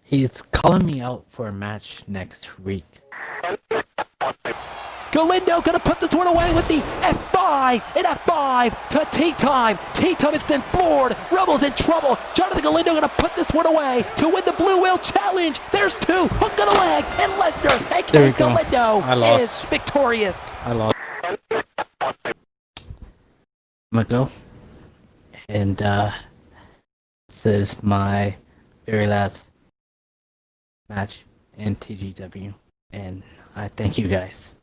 He's calling me out for a match next week. Galindo gonna put this one away with the F5 and F5 to tea time. Tea time has been floored. Rebels in trouble. Jonathan Galindo gonna put this one away to win the Blue Whale Challenge. There's two. Hook of the leg, and Lesnar, aka Galindo, is victorious. I lost. I'm gonna go. And this is my very last match in TGW. And I thank you guys.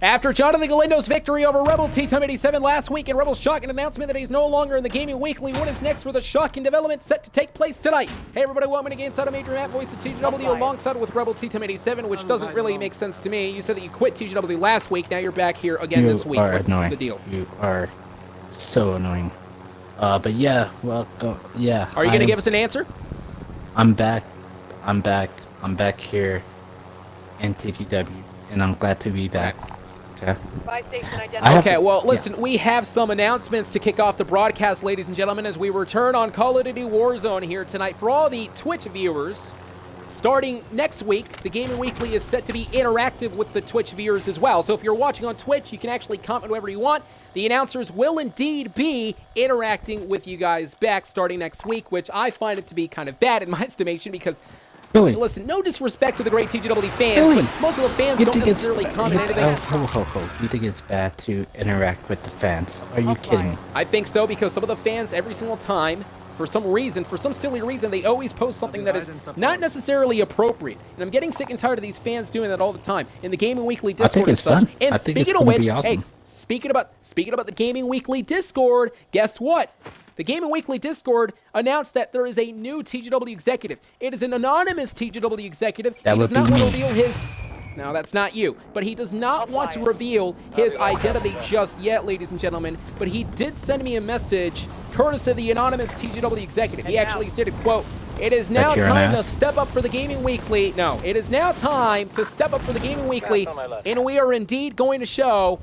After Jonathan Galindo's victory over Rebel T-Time 87 last week and Rebel's shocking announcement that he's no longer in the Gaming Weekly, what is next for the shocking development set to take place tonight? Hey everybody, welcome to GameSide. I'm Adrian Matt, voice of TGW, alongside with Rebel T-Time 87, which doesn't really make sense to me. You said that you quit TGW last week, now you're back here again this week. What's the deal? You are so annoying. But yeah, welcome. Yeah. Are you going to give us an answer? I'm back. I'm back here in TGW, and I'm glad to be back. Okay. Okay, well, listen, we have some announcements to kick off the broadcast, ladies and gentlemen, as we return on Call of Duty Warzone here tonight. For all the Twitch viewers, starting next week, the Gaming Weekly is set to be interactive with the Twitch viewers as well. So if you're watching on Twitch, you can actually comment whatever you want. The announcers will indeed be interacting with you guys back starting next week, which I find it to be kind of bad in my estimation because... Really? Listen, no disrespect to the great TGW fans, but most of the fans don't necessarily comment anything. You think it's bad to interact with the fans? Are you kidding me? I think so, because some of the fans, every single time, for some reason, for some silly reason, they always post something that is not necessily appropriate. And I'm getting sick and tired of these fans doing that all the time. In the Gaming Weekly Discord and such. And speaking of which, hey, speaking about the Gaming Weekly Discord, guess what? The Gaming Weekly Discord announced that there is a new TGW executive. It is an anonymous TGW executive. He does not want to reveal his... Now, that's not you. But he does not want to reveal his identity just yet, ladies and gentlemen. But he did send me a message, courtesy of the anonymous TGW executive. He actually stated, quote, "It is now time to step up for the Gaming Weekly." No, it is now time to step up for the Gaming Weekly. And we are indeed going to show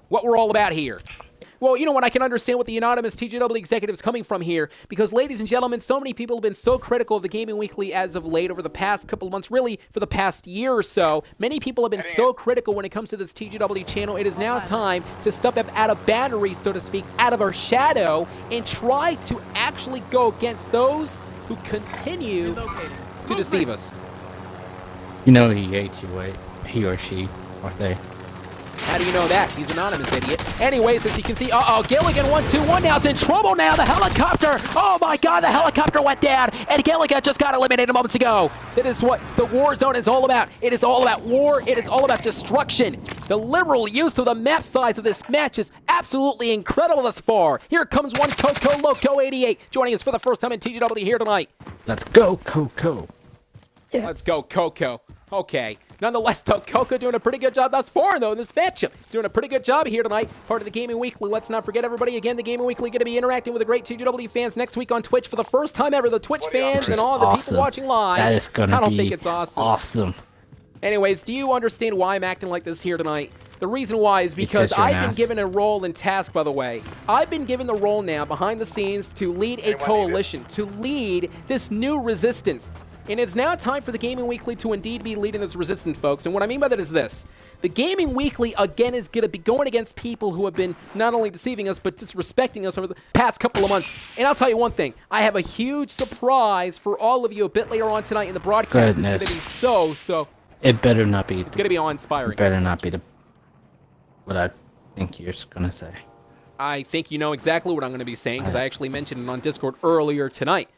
what we're all about here. Well, you know what? I can understand what the anonymous TGW executive is coming from here because, ladies and gentlemen, so many people have been so critical of the Gaming Weekly as of late over the past couple of months, really for the past year or so. Many people have been so critical when it comes to this TGW channel. It is now time to step up out of battery, so to speak, out of our shadow and try to actually go against those who continue to deceive us. You know he hates you, right? He or she, or they. How do you know that? He's anonymous, idiot. Anyways, as you can see, Gilligan 1-2-1 now is in trouble now. The helicopter, oh my God, the helicopter went down, and Gilligan just got eliminated moments ago. That is what the Warzone is all about. It is all about war. It is all about destruction. The liberal use of the map size of this match is absolutely incredible thus far. Here comes one Coco Loco 88, joining us for the first time in TGW here tonight. Let's go, Coco. Yeah. Let's go, Coco. Okay. Nonetheless, though, Coco doing a pretty good job thus far, though, in this matchup. He's doing a pretty good job here tonight. Part of the Gaming Weekly. Let's not forget, everybody, again, the Gaming Weekly going to be interacting with the great TGW fans next week on Twitch for the first time ever. The Twitch fans and all the people watching live. That is going to be I don't think it's awesome. Anyways, do you understand why I'm acting like this here tonight? The reason why is because I've been given a role and task, by the way. I've been given the role now behind the scenes to lead a coalition, to lead this new resistance. And it's now time for the Gaming Weekly to indeed be leading this resistance, folks. And what I mean by that is this. The Gaming Weekly, again, is going to be going against people who have been not only deceiving us, but disrespecting us over the past couple of months. And I'll tell you one thing. I have a huge surprise for all of you a bit later on tonight in the broadcast. It's going to be so... It better not be... It's going to be awe-inspiring. It better not be what I think you're going to say. I think you know exactly what I'm going to be saying, because I actually mentioned it on Discord earlier tonight.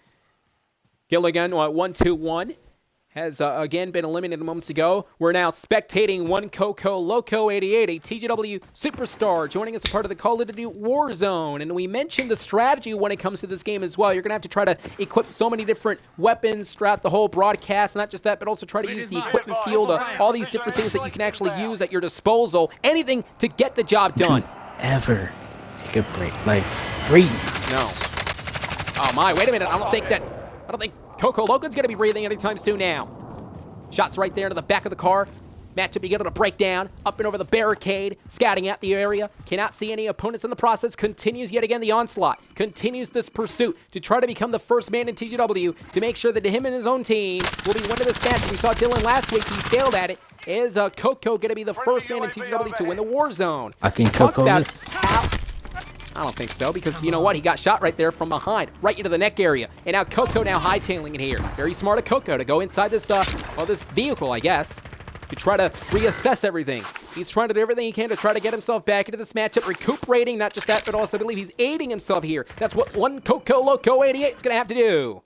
Gilligan 1-2-1 has again been eliminated moments ago. We're now spectating one Coco Loco 88, a TGW superstar, joining us a part of the Call of Duty Warzone. And we mentioned the strategy when it comes to this game as well. You're going to have to try to equip so many different weapons throughout the whole broadcast. Not just that, but also try to use the equipment field, all these different things that you can actually use at your disposal. Anything to get the job done. Don't ever take a break. Like, breathe. No. Oh my, wait a minute. I don't think Coco Logan's going to be breathing anytime soon now. Shots right there to the back of the car. Matchup beginning to break down, up and over the barricade, scouting out the area. Cannot see any opponents in the process. Continues yet again the onslaught. Continues this pursuit to try to become the first man in TGW to make sure that him and his own team will be winning this match. We saw Dylan last week. He failed at it. Is Coco going to be the first man in TGW to win the Warzone? I think Coco is. I don't think so, because you know what? He got shot right there from behind, right into the neck area. And now Coco now hightailing it here. Very smart of Coco to go inside this, this vehicle, I guess, to try to reassess everything. He's trying to do everything he can to try to get himself back into this matchup, recuperating, not just that, but also I believe he's aiding himself here. That's what one Coco Loco 88 is going to have to do.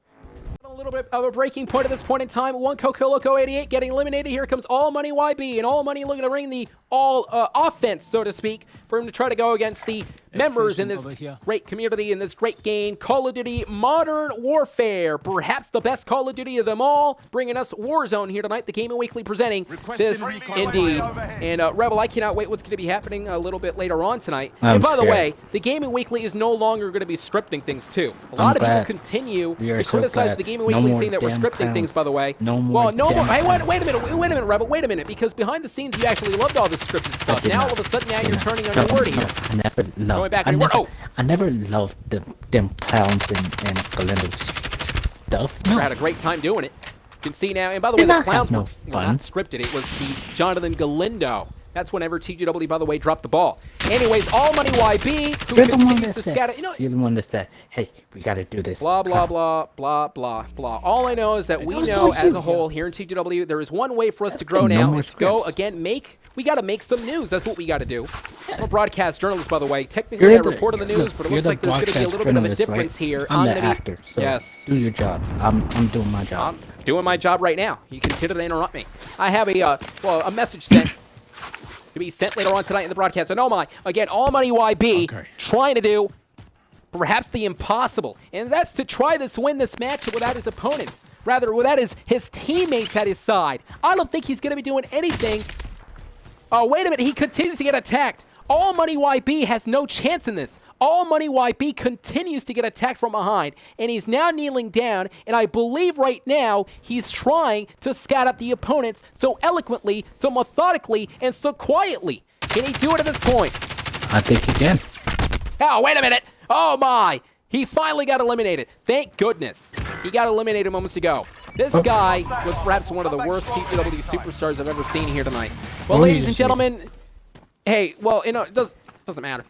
A little bit of a breaking point at this point in time. One Coco Loco 88 getting eliminated. Here comes All Money YB, and All Money looking to bring the offense, so to speak, for him to try to go against the members in this great community, in this great game, Call of Duty Modern Warfare. Perhaps the best Call of Duty of them all, bringing us Warzone here tonight, the Gaming Weekly presenting this indeed. And Rebel, I cannot wait what's going to be happening a little bit later on tonight. And by the way, the Gaming Weekly is no longer going to be scripting things too. A lot of people continue to criticize the Gaming Weekly, saying that we're scripting things, by the way. No more. Hey, wait a minute, Rebel, wait a minute, because behind the scenes you actually loved all this scripted stuff. Now all of a sudden you're turning on your word here. I never loved them clowns and Galindo stuff. No. I had a great time doing it. You can see now, and by the way, the clowns were not scripted. It was the Jonathan Galindo. That's whenever TGW, by the way, dropped the ball. Anyways, All Money YB, who continues to scatter. You know, you're the one that said, hey, we got to do this. Blah, blah, blah, blah, blah, blah. All I know is that we know as a whole here in TGW, there is one way for us to grow now. It's go, again, we got to make some news. That's what we got to do. I'm a broadcast journalist, by the way. Technically, I report on the news, but it looks like there's going to be a little bit of a difference here. I'm the actor, so yes. Do your job. I'm doing my job. I'm doing my job right now. You continue to interrupt me. I have a message sent to be sent later on tonight in the broadcast. And oh my, again, All Money YB trying to do perhaps the impossible, and that's to try to win this match without his opponents. Rather, without his teammates at his side. I don't think he's going to be doing anything. Oh, wait a minute. He continues to get attacked. All Money YB has no chance in this. All Money YB continues to get attacked from behind, and he's now kneeling down, and I believe right now he's trying to scout out the opponents so eloquently, so methodically, and so quietly. Can he do it at this point? I think he can. Oh, wait a minute. Oh, my. He finally got eliminated. Thank goodness. He got eliminated moments ago. This guy was perhaps one of the worst TGW superstars I've ever seen here tonight. Well, ladies and gentlemen, hey, well, you know, it doesn't matter.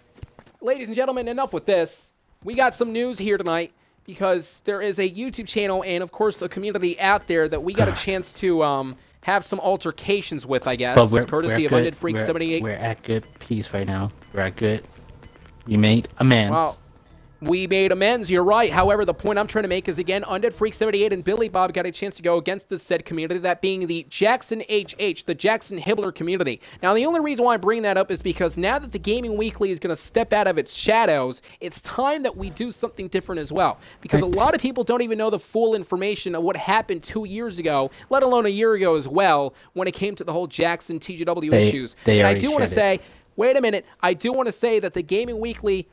Ladies and gentlemen, enough with this. We got some news here tonight because there is a YouTube channel and, of course, a community out there that we got a chance to have some altercations with, I guess, courtesy of Undead Freak 78. We're at good peace right now. We're at good. We made amends. Well, we made amends, you're right. However, the point I'm trying to make is, again, Undead Freak 78 and Billy Bob got a chance to go against the said community, that being the Jaxon HH, the Jaxon Hibler community. Now, the only reason why I'm bringing that up is because now that the Gaming Weekly is going to step out of its shadows, it's time that we do something different as well. Because a lot of people don't even know the full information of what happened 2 years ago, let alone a year ago as well, when it came to the whole Jaxon TGW issues. And I do want to say, wait a minute, I do want to say that the Gaming Weekly,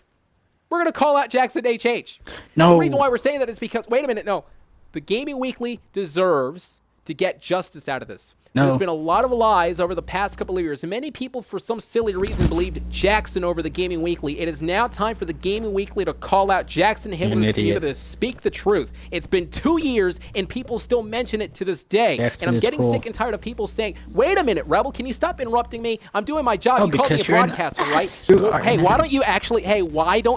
we're going to call out Jaxon HH. No. The reason why we're saying that is because, wait a minute, no. The Gaming Weekly deserves to get justice out of this. No. There's been a lot of lies over the past couple of years. Many people, for some silly reason, believed Jaxon over the Gaming Weekly. It is now time for the Gaming Weekly to call out Jaxon Hibler's community to speak the truth. It's been 2 years, and people still mention it to this day. Jaxon and I'm getting sick and tired of people saying, wait a minute, Rebel, can you stop interrupting me? I'm doing my job. You called me a broadcaster, right? Hey, why don't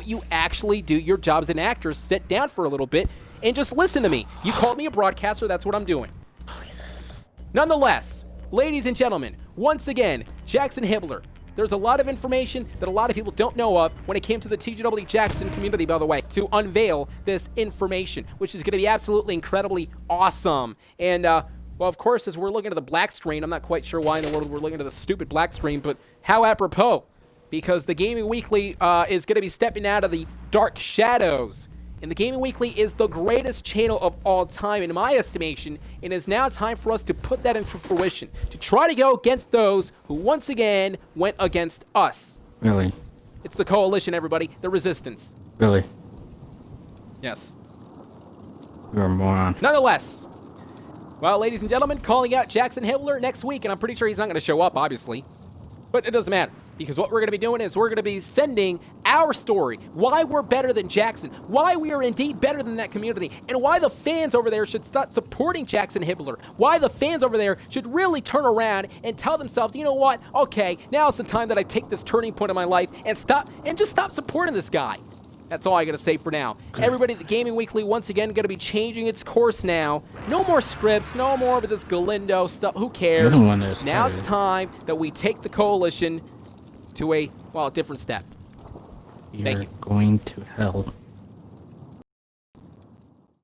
you actually do your job as an actor? Sit down for a little bit and just listen to me. You called me a broadcaster. That's what I'm doing. Nonetheless, ladies and gentlemen, once again, Jaxon Hibler. There's a lot of information that a lot of people don't know of when it came to the TGW Jaxon community, by the way, to unveil this information, which is going to be absolutely incredibly awesome. And, well, of course, as we're looking at the black screen, I'm not quite sure why in the world we're looking at the stupid black screen, but how apropos, because the Gaming Weekly is going to be stepping out of the dark shadows. And the Gaming Weekly is the greatest channel of all time, in my estimation, and it's now time for us to put that into fruition, to try to go against those who once again went against us. Really? It's the coalition, everybody, the resistance. Really? Yes. You're a moron. Nonetheless, Well, ladies and gentlemen, calling out Jaxon Hibler next week, and I'm pretty sure he's not going to show up, obviously. But it doesn't matter, because what we're going to be doing is we're going to be sending our story, why we're better than Jaxon, why we are indeed better than that community, and why the fans over there should start supporting Jaxon Hibler, why the fans over there should really turn around and tell themselves, you know what, okay, now's the time that I take this turning point in my life and just stop supporting this guy. That's all I gotta say for now. Everybody, the Gaming Weekly, once again, gonna be changing its course now. No more scripts, no more with this Galindo stuff. Who cares? Now it's time that we take the coalition to a different step. Thank you. You're going to hell.